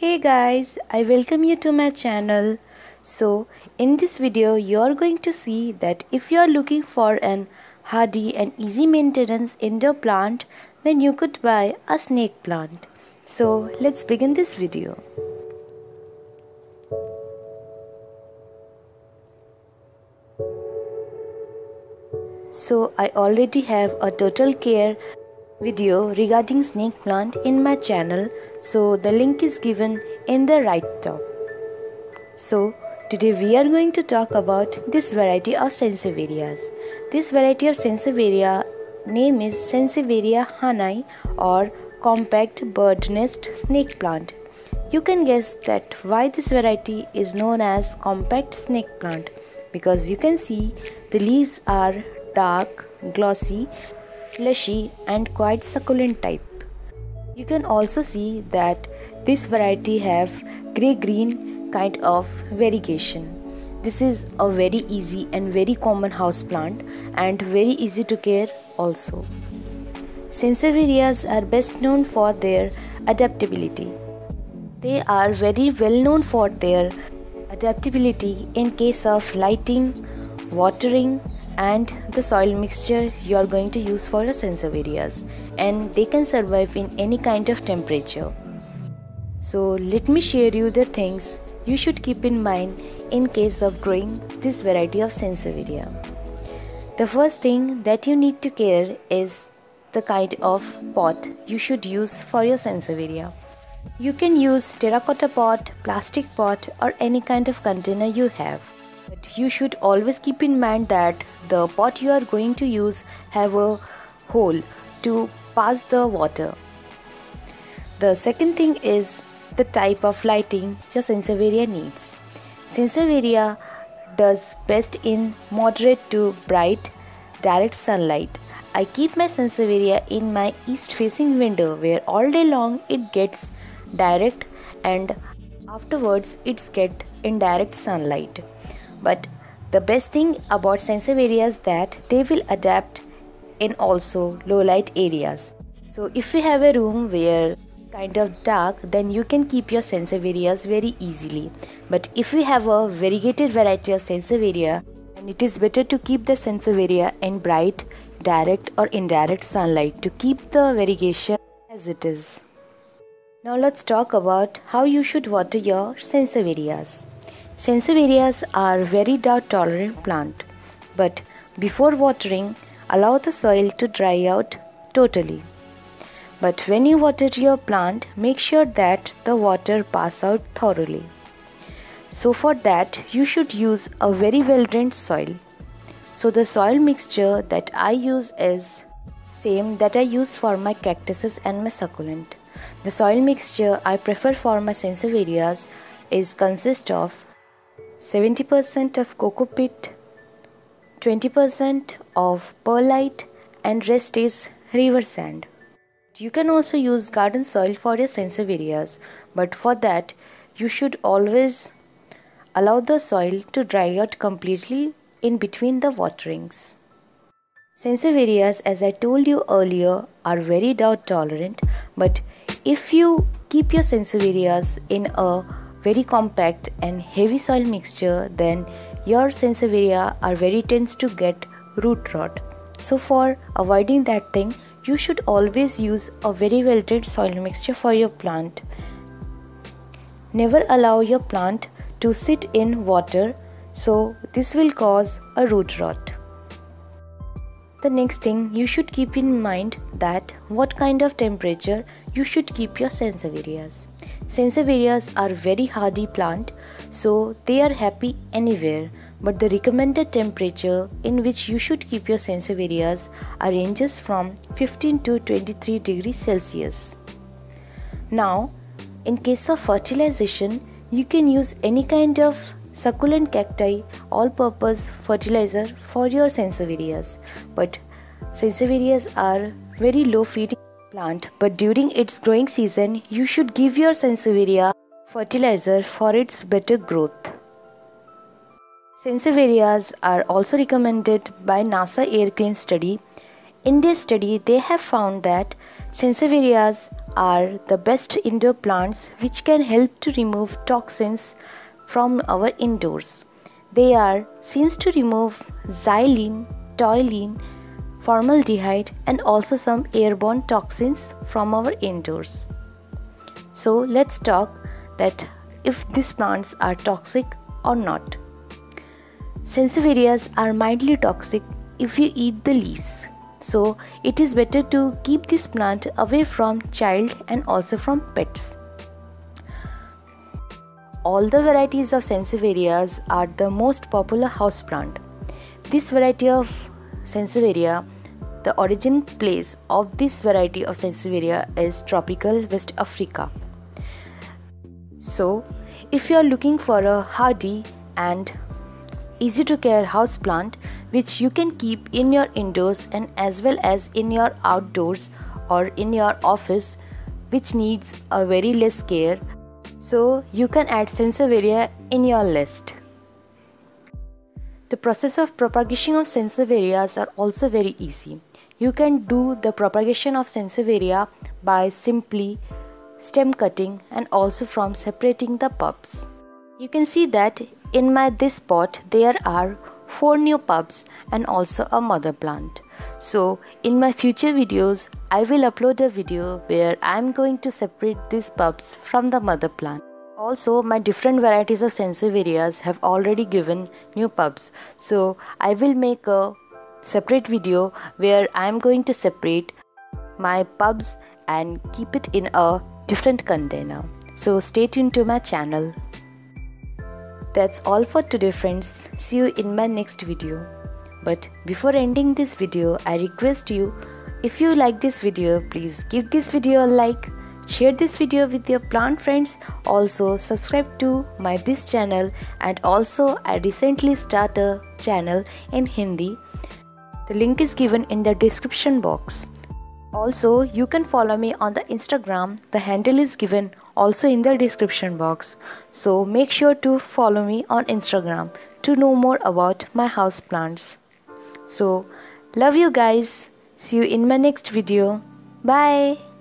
Hey guys, I welcome you to my channel. So in this video you are going to see that if you are looking for an hardy and easy maintenance indoor plant, then you could buy a snake plant. So let's begin this video. So I already have a total care video regarding snake plant in my channel, so the link is given in the right top. So today we are going to talk about this variety of Sansevieria. This variety of Sansevieria name is Sansevieria hanai or compact bird nest snake plant. You can guess that why this variety is known as compact snake plant, because you can see the leaves are dark, glossy, fleshy and quite succulent type. You can also see that this variety have grey-green kind of variegation. This is a very easy and very common house plant and very easy to care also. Sansevierias are best known for their adaptability. They are very well known for their adaptability in case of lighting, watering and the soil mixture you are going to use for your Sansevierias, and they can survive in any kind of temperature. So let me share you the things you should keep in mind in case of growing this variety of Sansevieria. The first thing that you need to care is the kind of pot you should use for your Sansevieria. You can use terracotta pot, plastic pot or any kind of container you have. But you should always keep in mind that the pot you are going to use have a hole to pass the water. The second thing is the type of lighting your Sansevieria needs. Sansevieria does best in moderate to bright direct sunlight. I keep my Sansevieria in my east facing window where all day long it gets direct and afterwards it's get indirect sunlight. But the best thing about Sansevieria is that they will adapt in also low light areas. So if you have a room where kind of dark, then you can keep your Sansevierias very easily. But if you have a variegated variety of Sansevieria, then it is better to keep the Sansevieria in bright, direct or indirect sunlight to keep the variegation as it is. Now let's talk about how you should water your Sansevierias. Sansevierias are very drought tolerant plant, but before watering, allow the soil to dry out totally. But when you water your plant, make sure that the water pass out thoroughly. So for that, you should use a very well drained soil. So the soil mixture that I use is same that I use for my cactuses and my succulent. The soil mixture I prefer for my Sansevierias is consist of 70% of coco peat, 20% of perlite and rest is river sand. You can also use garden soil for your Sansevierias, but for that you should always allow the soil to dry out completely in between the waterings. Sansevierias, as I told you earlier, are very drought tolerant, but if you keep your Sansevierias in a very compact and heavy soil mixture, then your Sansevieria are very tends to get root rot. So for avoiding that thing, you should always use a very well drained soil mixture for your plant. Never allow your plant to sit in water, so this will cause a root rot. The next thing you should keep in mind that what kind of temperature you should keep your Sansevierias. Sansevierias are very hardy plant, so they are happy anywhere, but the recommended temperature in which you should keep your Sansevierias ranges from 15 to 23 degrees Celsius. Now, in case of fertilization, you can use any kind of succulent cacti all-purpose fertilizer for your Sansevierias, but Sansevierias are very low feeding plant, but during its growing season you should give your Sansevieria fertilizer for its better growth. Sansevierias are also recommended by NASA Air Clean study. In this study, they have found that Sansevieras are the best indoor plants which can help to remove toxins from our indoors. They seems to remove xylene, toluene, formaldehyde and also some airborne toxins from our indoors. So let's talk that if these plants are toxic or not. Sansevierias are mildly toxic if you eat the leaves. So it is better to keep this plant away from child and also from pets. All the varieties of Sansevierias are the most popular houseplant. This variety of Sansevieria, the origin place of this variety of Sansevieria is tropical West Africa. So, if you are looking for a hardy and easy to care houseplant which you can keep in your indoors and as well as in your outdoors or in your office, which needs a very less care, so you can add Sansevieria in your list. The process of propagation of Sansevierias are also very easy. You can do the propagation of Sansevieria by simply stem cutting and also from separating the bulbs. You can see that in this pot there are 4 new bulbs and also a mother plant. So in my future videos I will upload a video where I am going to separate these bulbs from the mother plant. Also my different varieties of Sansevierias have already given new bulbs. So I will make a separate video where I am going to separate my bulbs and keep it in a different container. So stay tuned to my channel. That's all for today friends. See you in my next video. But before ending this video, I request you, if you like this video, please give this video a like, share this video with your plant friends, also subscribe to this channel, and also I recently started a channel in Hindi. The link is given in the description box. Also, you can follow me on the Instagram. The handle is given also in the description box. So make sure to follow me on Instagram to know more about my house plants. So love you guys. See you in my next video. Bye.